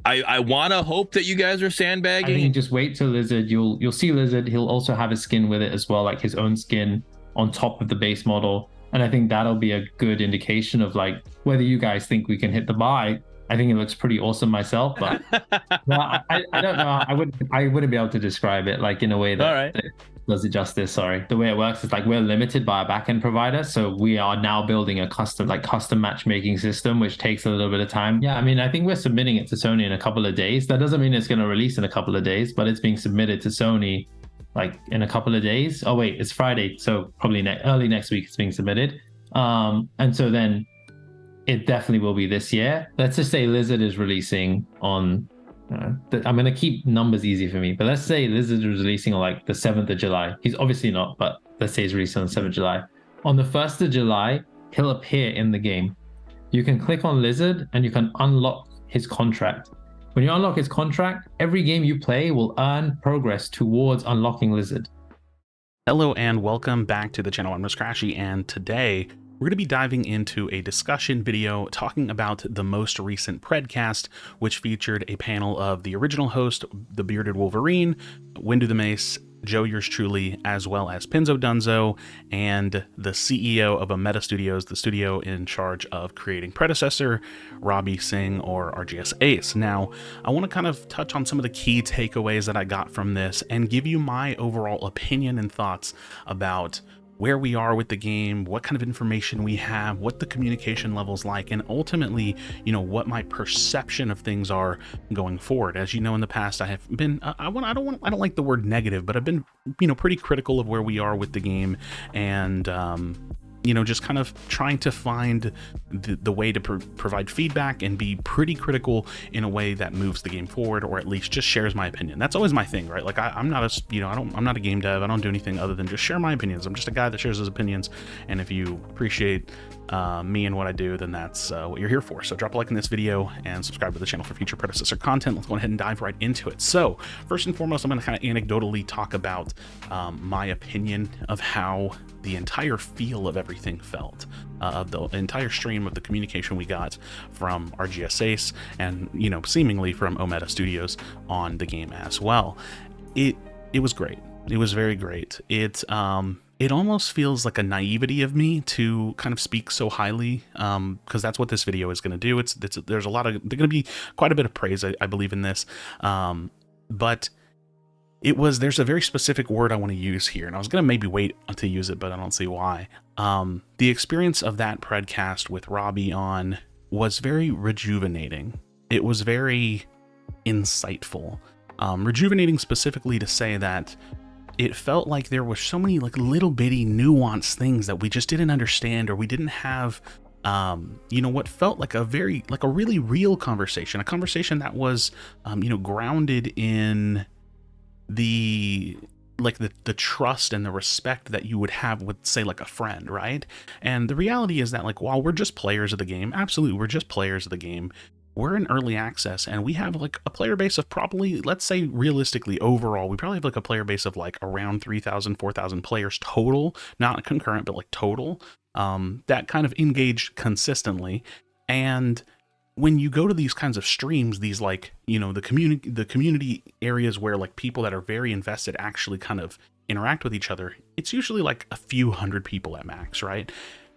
I want to hope that you guys are I think sandbagging. just wait till Lizard. You'll see Lizard. He'll also have a skin with it as well, like his own skin on top of the base model. And I think that'll be a good indication of like whether you guys think we can hit the buy. I think it looks pretty awesome myself, but well, I don't know. I wouldn't be able to describe it like in a way All that, right. that does it justice. Sorry. The way it works is like we're limited by a backend provider, so we are now building a custom matchmaking system, which takes a little bit of time. Yeah, I mean, I think we're submitting it to Sony in a couple of days. That doesn't mean it's going to release in a couple of days, but it's being submitted to Sony like in a couple of days. Oh wait, it's Friday, so probably early next week it's being submitted. And so then it definitely will be this year. Let's just say Lizard is releasing on. I'm going to keep numbers easy for me, but let's say Lizard is releasing on like the 7th of July. He's obviously not, but let's say he's releasing on the 7th of July. On the 1st of July, he'll appear in the game. You can click on Lizard and you can unlock his contract. When you unlock his contract, every game you play will earn progress towards unlocking Lizard. Hello and welcome back to the channel. I'm Krashy, and today we're going to be diving into a discussion video talking about the most recent Predcast, which featured a panel of the original host, the Bearded Wolverine, Windu the Mace, Joe yours truly, as well as Pinzo Dunzo, and the CEO of Omeda Studios, the studio in charge of creating Predecessor, Robbie Singh, or RGSACE. Now, I want to kind of touch on some of the key takeaways that I got from this and give you my overall opinion and thoughts about where we are with the game, what kind of information we have, what the communication level's like, and ultimately, what my perception of things are going forward. As you know, in the past, I have been, I don't like the word negative, but I've been, pretty critical of where we are with the game, and just kind of trying to find the way to provide feedback and be pretty critical in a way that moves the game forward, or at least just shares my opinion. That's always my thing, right? Like I'm not I'm not a game dev. I don't do anything other than just share my opinions. I'm just a guy that shares his opinions. And if you appreciate me and what I do, then that's what you're here for. So drop a like in this video and subscribe to the channel for future Predecessor content. Let's go ahead and dive right into it. So first and foremost, I'm going to kind of anecdotally talk about my opinion of how the entire feel of everything felt, of the entire stream of the communication we got from RGSACE and, seemingly from Omeda Studios on the game as well. It was great. It was very great. It almost feels like a naivety of me to kind of speak so highly, because that's what this video is going to do. There's going to be quite a bit of praise, I believe, in this, but there's a very specific word I want to use here, and I was going to maybe wait to use it, but I don't see why. The experience of that Predcast with Robbie on was very rejuvenating. It was very insightful. Rejuvenating specifically to say that it felt like there were so many like little bitty nuanced things that we just didn't understand, or we didn't have what felt like a really real conversation, a conversation that was grounded in the trust and the respect that you would have with, say, like a friend, right? And the reality is that, like, while we're just players of the game, absolutely, we're just players of the game, we're in early access, and we have like a player base of probably, let's say realistically overall, we probably have like a player base of like around 3,000, 4,000 players total, not concurrent, but like total, that kind of engage consistently. And when you go to these kinds of streams, these like, the community areas where like people that are very invested actually kind of interact with each other, it's usually like a few hundred people at max, right?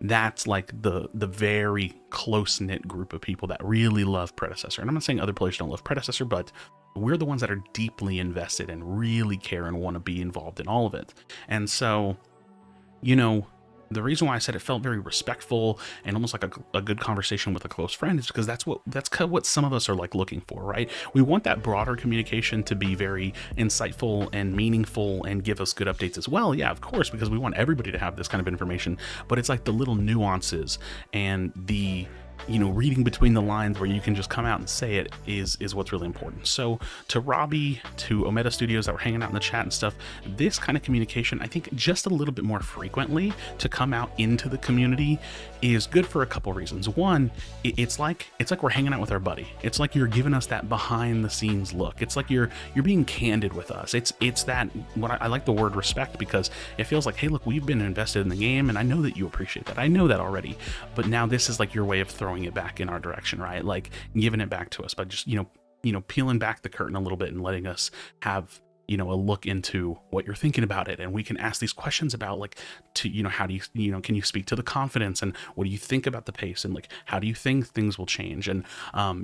That's like the very close-knit group of people that really love Predecessor. And I'm not saying other players don't love Predecessor, but we're the ones that are deeply invested and really care and want to be involved in all of it. And so, the reason why I said it felt very respectful and almost like a good conversation with a close friend is because that's kind of what some of us are like looking for, right? We want that broader communication to be very insightful and meaningful and give us good updates as well. Yeah, of course, because we want everybody to have this kind of information, but it's like the little nuances and the reading between the lines where you can just come out and say it is what's really important. So to Robbie, to Omeda Studios that were hanging out in the chat and stuff, this kind of communication, I think just a little bit more frequently to come out into the community is good for a couple reasons. One, it's like we're hanging out with our buddy. It's like you're giving us that behind the scenes look. It's like you're being candid with us. It's that, what I like the word respect, because it feels like, hey, look, we've been invested in the game and I know that you appreciate that. I know that already, but now this is like your way of throwing it back in our direction, right? Like giving it back to us by just, peeling back the curtain a little bit and letting us have a look into what you're thinking about it, and we can ask these questions about like, how do you can you speak to the confidence, and what do you think about the pace, and like how do you think things will change, and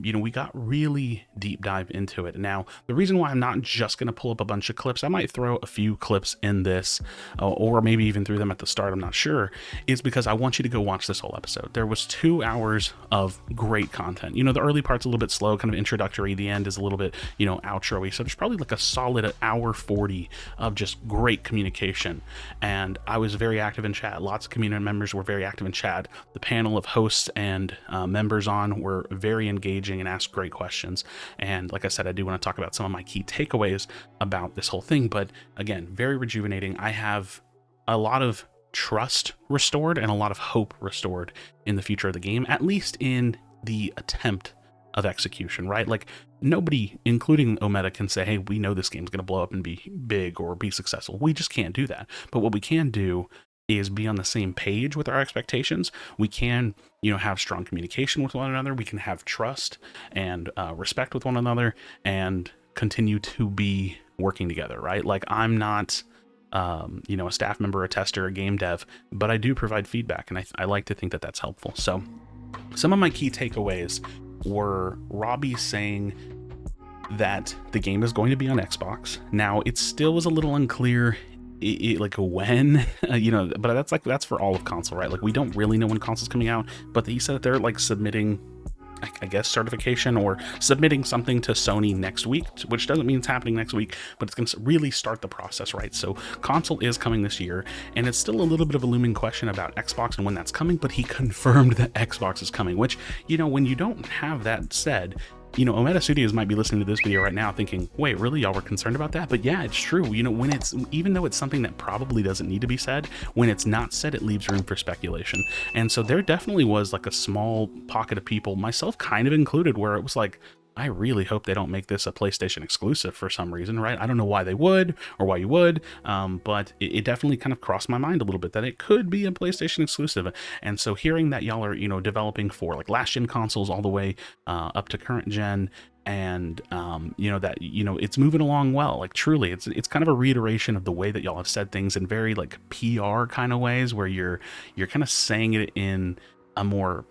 we got really deep dive into it. Now the reason why I'm not just going to pull up a bunch of clips, I might throw a few clips in this, or maybe even through them at the start, I'm not sure, is because I want you to go watch this whole episode. There was 2 hours of great content. The early part's a little bit slow, kind of introductory, the end is a little bit outro-y, so there's probably like a solid hour 40 of just great communication. And I was very active in chat. Lots of community members were very active in chat. The panel of hosts and members on were very engaging and asked great questions. And like I said, I do want to talk about some of my key takeaways about this whole thing, but again, very rejuvenating. I have a lot of trust restored and a lot of hope restored in the future of the game, at least in the attempt of execution, right? Like nobody, including Ometa, can say, hey, we know this game's going to blow up and be big or be successful. We just can't do that. But what we can do is be on the same page with our expectations. We can, have strong communication with one another. We can have trust and respect with one another and continue to be working together, right? Like I'm not, a staff member, a tester, a game dev, but I do provide feedback, and I like to think that that's helpful. So some of my key takeaways were Robbie saying that the game is going to be on Xbox. Now it still was a little unclear like when, but that's for all of console, right? Like we don't really know when console's coming out, but he said that they're like submitting, I guess, certification or submitting something to Sony next week, which doesn't mean it's happening next week, but it's going to really start the process, right? So console is coming this year, and it's still a little bit of a looming question about Xbox and when that's coming, but he confirmed that Xbox is coming, which, when you don't have that said, Ometa Studios might be listening to this video right now thinking, wait, really, y'all were concerned about that? But yeah, it's true. When it's, even though it's something that probably doesn't need to be said, when it's not said, it leaves room for speculation. And so there definitely was like a small pocket of people, myself kind of included, where it was like, I really hope they don't make this a PlayStation exclusive for some reason, right? I don't know why they would or why you would, but it definitely kind of crossed my mind a little bit that it could be a PlayStation exclusive. And so hearing that y'all are, developing for like last gen consoles all the way up to current gen, and that it's moving along well, like truly it's kind of a reiteration of the way that y'all have said things in very like PR kind of ways, where you're kind of saying it in a more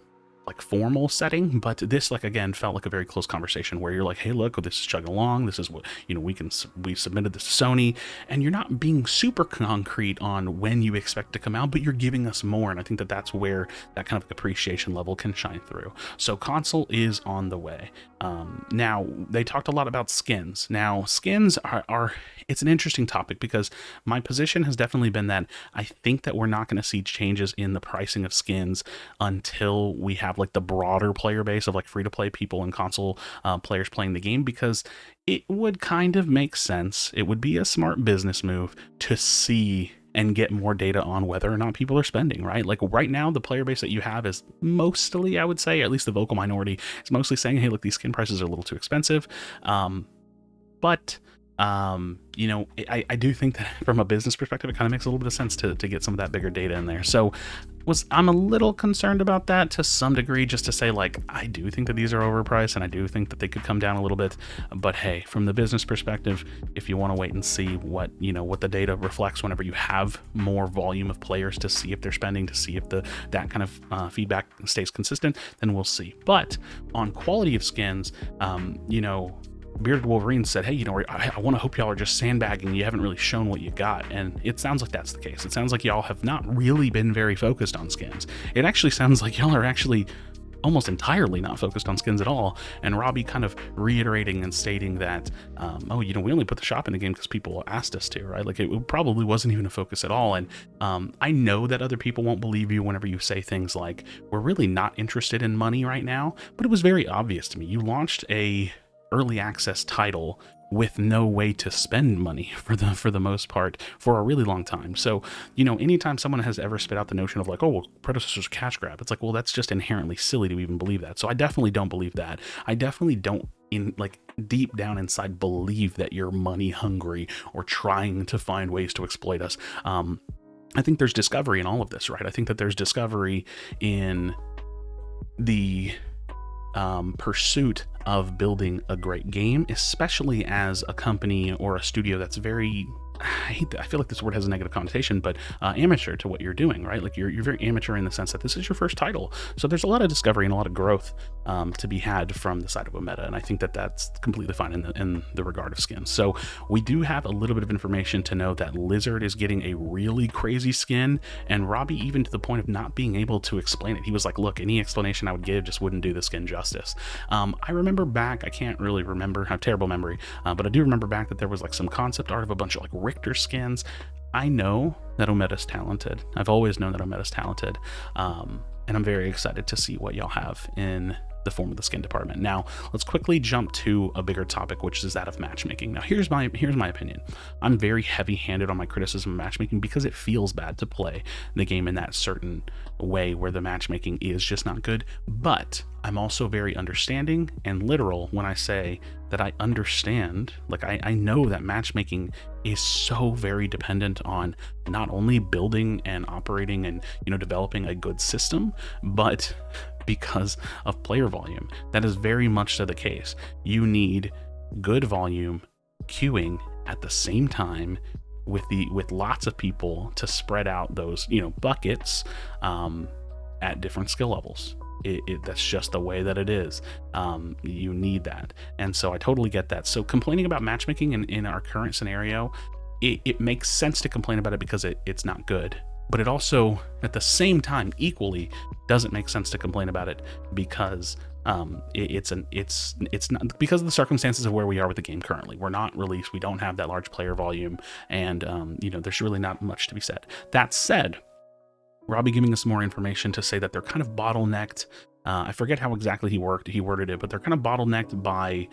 like formal setting, but this, like, again, felt like a very close conversation where you're like, hey, look, this is chugging along, this is what we submitted this to Sony, and you're not being super concrete on when you expect to come out, but you're giving us more. And I think that that's where that kind of appreciation level can shine through. So console is on the way. Now they talked a lot about skins. Now skins are it's an interesting topic, because my position has definitely been that I think that we're not going to see changes in the pricing of skins until we have like the broader player base of like free-to-play people and console players playing the game, because it would kind of make sense. It would be a smart business move to see and get more data on whether or not people are spending, right? Like right now, the player base that you have is mostly, I would say, at least the vocal minority, is mostly saying, hey, look, these skin prices are a little too expensive. But I do think that from a business perspective, it kind of makes a little bit of sense to get some of that bigger data in there. So I'm a little concerned about that to some degree, just to say, like, I do think that these are overpriced, and I do think that they could come down a little bit. But hey, from the business perspective, if you want to wait and see what the data reflects whenever you have more volume of players, to see if they're spending, to see if that kind of feedback stays consistent, then we'll see. But on quality of skins, Bearded Wolverine said, hey, I want to hope y'all are just sandbagging. You haven't really shown what you got. And it sounds like that's the case. It sounds like y'all have not really been very focused on skins. It actually sounds like y'all are actually almost entirely not focused on skins at all. And Robbie kind of reiterating and stating that, we only put the shop in the game because people asked us to, right? Like it probably wasn't even a focus at all. And I know that other people won't believe you whenever you say things like, we're really not interested in money right now. But it was very obvious to me. You launched a early access title with no way to spend money for the most part for a really long time. So, anytime someone has ever spit out the notion of like, oh, well, Predecessor's a cash grab, it's like, well, that's just inherently silly to even believe that. So I definitely don't believe that. I definitely don't, deep down inside, believe that you're money hungry or trying to find ways to exploit us. I think there's discovery in all of this, right? I think that there's discovery in the pursuit of building a great game, especially as a company or a studio that's very, I feel like this word has a negative connotation, but amateur to what you're doing, right? Like you're very amateur in the sense that this is your first title. So there's a lot of discovery and a lot of growth to be had from the side of Ometa. And I think that that's completely fine in the regard of skins. So we do have a little bit of information to know that Lizard is getting a really crazy skin, and Robbie, even to the point of not being able to explain it, he was like, look, any explanation I would give just wouldn't do the skin justice. I remember back, I can't really remember, I have terrible memory, but I do remember back that there was like some concept art of a bunch of like Richter skins. I know that Ometa's talented. I've always known that Ometa's talented, and I'm very excited to see what y'all have in the form of the skin department. Now, let's quickly jump to a bigger topic, which is that of matchmaking. Now, here's my opinion. I'm very heavy-handed on my criticism of matchmaking because it feels bad to play the game in that certain way where the matchmaking is just not good. But I'm also very understanding and literal when I say that I understand, like I know that matchmaking is so very dependent on not only building and operating and, you know, developing a good system, but because of player volume. That is very much so the case. You need good volume queuing at the same time with lots of people to spread out those, you know, buckets at different skill levels. That's just the way that it is. You need that. And so I totally get that. So complaining about matchmaking in our current scenario, it makes sense to complain about it because it's not good. But it also, at the same time, equally doesn't make sense to complain about it because it's not because of the circumstances of where we are with the game currently. We're not released. We don't have that large player volume, and you know, there's really not much to be said. That said, Robbie giving us more information to say that they're kind of bottlenecked. I forget how exactly he worded it, but they're kind of bottlenecked by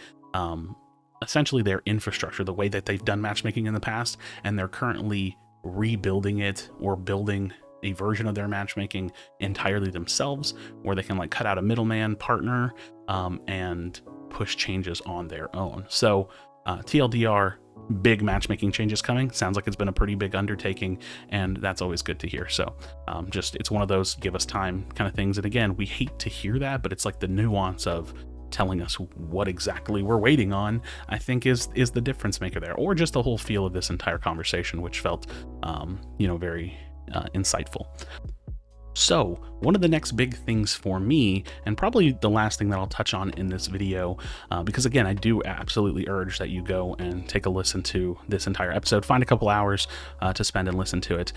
essentially their infrastructure, the way that they've done matchmaking in the past, and they're currently rebuilding it or building a version of their matchmaking entirely themselves, where they can like cut out a middleman partner and push changes on their own. So TLDR, big matchmaking changes coming. Sounds like it's been a pretty big undertaking, and that's always good to hear. So just, it's one of those give us time kind of things. And again, we hate to hear that, but it's like the nuance of telling us what exactly we're waiting on, I think is the difference maker there, or just the whole feel of this entire conversation, which felt you know, very insightful. So one of the next big things for me, and probably the last thing that I'll touch on in this video, because again, I do absolutely urge that you go and take a listen to this entire episode, find a couple hours to spend and listen to it,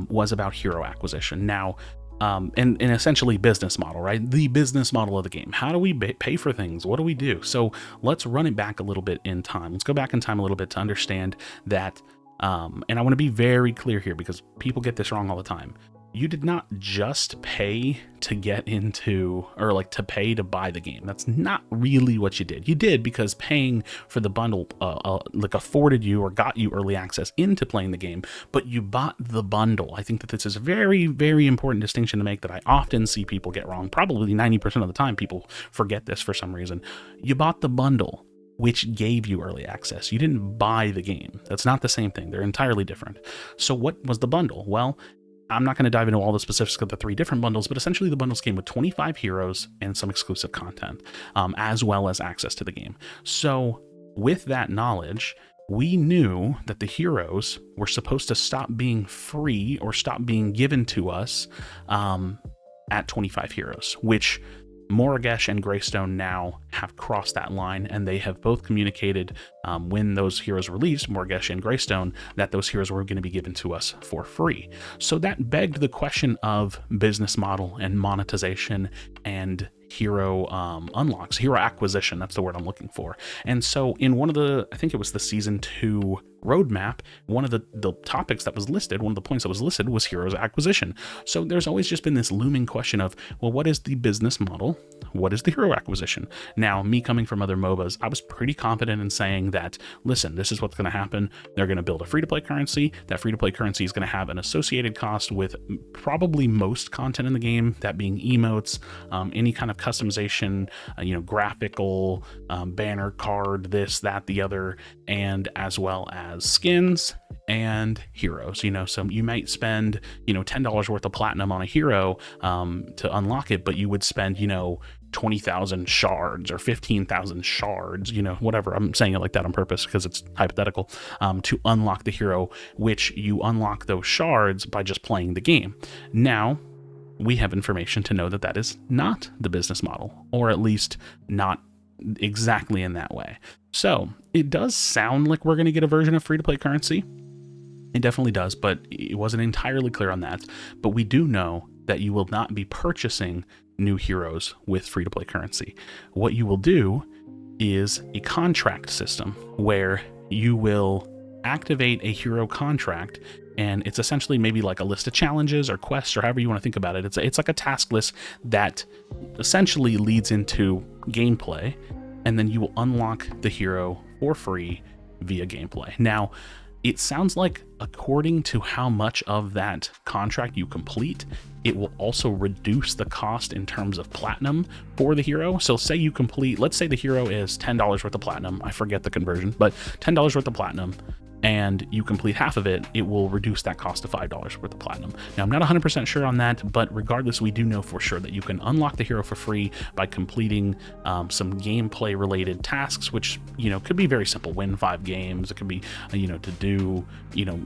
was about hero acquisition. Now, and essentially business model, right? The business model of the game. How do we pay for things? What do we do? So let's run it back a little bit in time. Let's go back in time a little bit to understand that, and I want to be very clear here because people get this wrong all the time. You did not just pay to get into, or like to pay to buy the game. That's not really what you did. You did because paying for the bundle like afforded you or got you early access into playing the game, but you bought the bundle. I think that this is a very, very important distinction to make that I often see people get wrong. Probably 90% of the time people forget this for some reason. You bought the bundle, which gave you early access. You didn't buy the game. That's not the same thing. They're entirely different. So what was the bundle? Well, I'm not going to dive into all the specifics of the 3 different bundles, but essentially the bundles came with 25 heroes and some exclusive content, as well as access to the game. So with that knowledge, we knew that the heroes were supposed to stop being free or stop being given to us at 25 heroes, which Moragesh and Greystone now have crossed that line, and they have both communicated when those heroes released, Moragesh and Greystone, that those heroes were going to be given to us for free. So that begged the question of business model and monetization and hero unlocks, hero acquisition. That's the word I'm looking for. And so in one of the, I think it was the season 2 roadmap, one of the topics that was listed, one of the points that was listed was heroes acquisition. So there's always just been this looming question of, well, what is the business model? What is the hero acquisition? Now, me coming from other MOBAs, I was pretty confident in saying that, listen, this is what's going to happen. They're going to build a free-to-play currency. That free-to-play currency is going to have an associated cost with probably most content in the game, that being emotes, any kind of customization, graphical, banner card, this, that, the other, and as well as skins and heroes. So you might spend $10 worth of platinum on a hero to unlock it, but you would spend 20,000 shards or 15,000 shards, you know, whatever. I'm saying it like that on purpose because it's hypothetical, to unlock the hero, which you unlock those shards by just playing the game. Now, we have information to know that that is not the business model, or at least not exactly in that way. So it does sound like we're going to get a version of free-to-play currency. It definitely does, but it wasn't entirely clear on that. But we do know that you will not be purchasing new heroes with free-to-play currency. What you will do is a contract system where you will activate a hero contract, and it's essentially maybe like a list of challenges or quests or however you want to think about it. It's like a task list that essentially leads into gameplay, and then you will unlock the hero for free via gameplay. Now, it sounds like according to how much of that contract you complete, it will also reduce the cost in terms of platinum for the hero. So say you complete, let's say the hero is $10 worth of platinum. I forget the conversion, but $10 worth of platinum, and you complete half of it, it will reduce that cost to $5 worth of platinum. Now, I'm not 100% sure on that, but regardless, we do know for sure that you can unlock the hero for free by completing some gameplay related tasks, which, you know, could be very simple. Win 5 games. It could be, you know, to do, you know,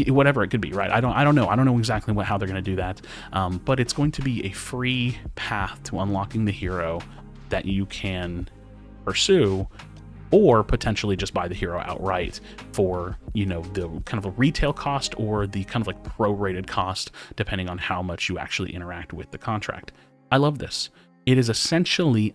whatever it could be, right? I don't know exactly how they're going to do that. But it's going to be a free path to unlocking the hero that you can pursue, or potentially just buy the hero outright for, you know, the kind of a retail cost or the kind of like prorated cost, depending on how much you actually interact with the contract. I love this. It is essentially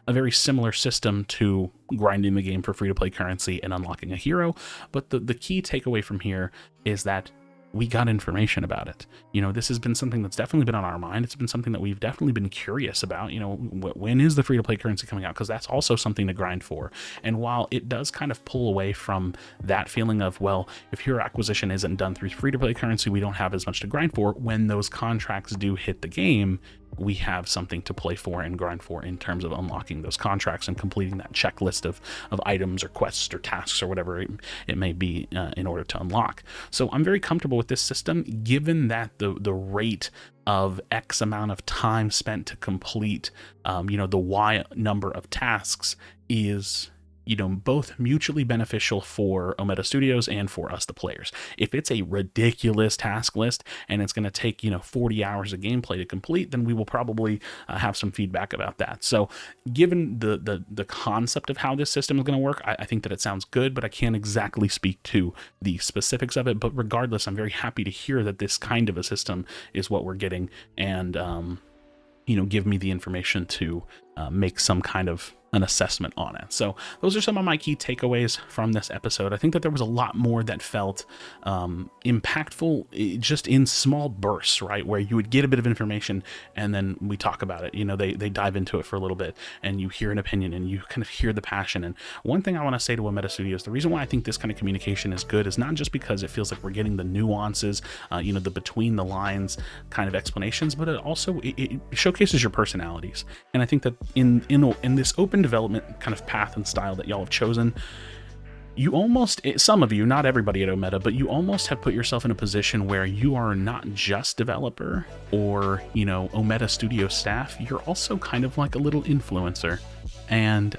a very similar system to grinding the game for free-to-play currency and unlocking a hero, but the key takeaway from here is that we got information about it. You know, this has been something that's definitely been on our mind. It's been something that we've definitely been curious about. You know, when is the free-to-play currency coming out? Because that's also something to grind for. And while it does kind of pull away from that feeling of, well, if hero acquisition isn't done through free-to-play currency, we don't have as much to grind for. When those contracts do hit the game, we have something to play for and grind for in terms of unlocking those contracts and completing that checklist of items or quests or tasks or whatever it may be in order to unlock. So I'm very comfortable with this system, given that the rate of X amount of time spent to complete, you know, the Y number of tasks is, you know, both mutually beneficial for Ometa Studios and for us, the players. If it's a ridiculous task list and it's going to take, you know, 40 hours of gameplay to complete, then we will probably have some feedback about that. So given the concept of how this system is going to work, I think that it sounds good, but I can't exactly speak to the specifics of it. But regardless, I'm very happy to hear that this kind of a system is what we're getting, and, you know, give me the information to make some kind of an assessment on it. So those are some of my key takeaways from this episode. I think that there was a lot more that felt impactful just in small bursts, right? Where you would get a bit of information and then we talk about it. You know, they dive into it for a little bit and you hear an opinion and you kind of hear the passion. And one thing I want to say to Ometa Studios, the reason why I think this kind of communication is good is not just because it feels like we're getting the nuances, you know, the between the lines kind of explanations, but it also it showcases your personalities. And I think that in this open development kind of path and style that y'all have chosen, you almost, some of you, not everybody at Ometa, but you almost have put yourself in a position where you are not just developer or, you know, Ometa Studio staff, you're also kind of like a little influencer. And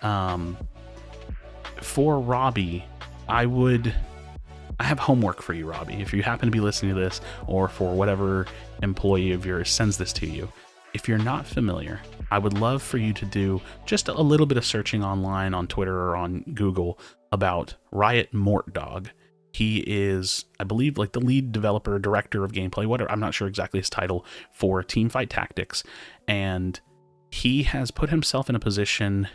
for Robbie, I have homework for you, Robbie, if you happen to be listening to this, or for whatever employee of yours sends this to you. If you're not familiar, I would love for you to do just a little bit of searching online on Twitter or on Google about Riot Mortdog. He is, I believe, like the lead developer, director of gameplay, whatever, I'm not sure exactly his title, for Teamfight Tactics. And he has put himself in a position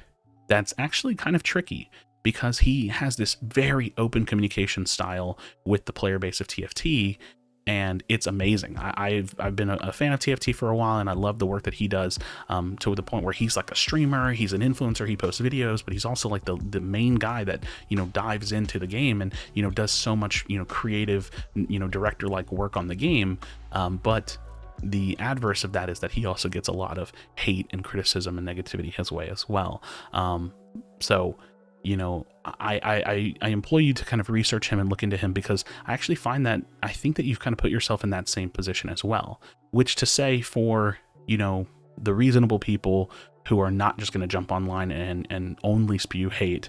that's actually kind of tricky because he has this very open communication style with the player base of TFT. And it's amazing. I've been a fan of TFT for a while, and I love the work that he does, to the point where he's like a streamer, he's an influencer, he posts videos, but he's also like the main guy that, you know, dives into the game and, you know, does so much, you know, creative, you know, director-like work on the game. But the adverse of that is that he also gets a lot of hate and criticism and negativity his way as well. So, you know, I implore you to kind of research him and look into him, because I actually find that I think that you've kind of put yourself in that same position as well, which to say for, you know, the reasonable people who are not just going to jump online and only spew hate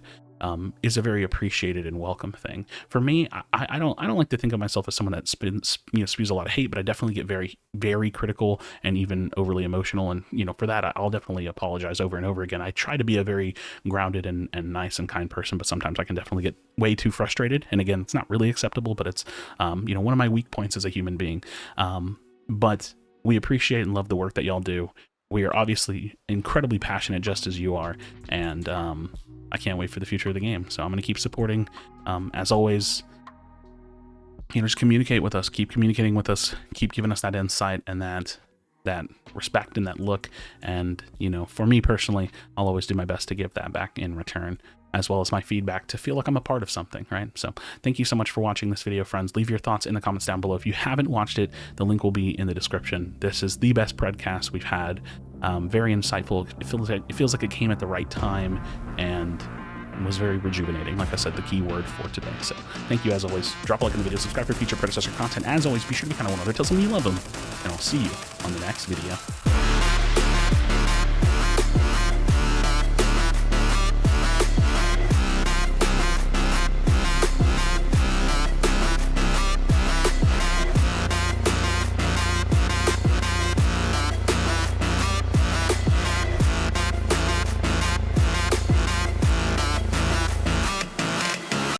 is a very appreciated and welcome thing. For me, I don't like to think of myself as someone that spews a lot of hate, but I definitely get very, very critical and even overly emotional. And, for that, I'll definitely apologize over and over again. I try to be a very grounded and nice and kind person, but sometimes I can definitely get way too frustrated. And again, it's not really acceptable, but it's, one of my weak points as a human being. But we appreciate and love the work that y'all do. We are obviously incredibly passionate, just as you are, and I can't wait for the future of the game. So I'm going to keep supporting. As always, just communicate with us. Keep communicating with us. Keep giving us that insight and that respect and that look. And for me personally, I'll always do my best to give that back in return, as well as my feedback, to feel like I'm a part of something, right? So thank you so much for watching this video, friends. Leave your thoughts in the comments down below. If you haven't watched it, the link will be in the description. This is the best Predcast we've had. Very insightful. It feels like it came at the right time and was very rejuvenating. Like I said, the key word for today. So thank you as always. Drop a like on the video, subscribe for future Predecessor content. As always, be sure to be kind of one another, tell someone you love them, and I'll see you on the next video.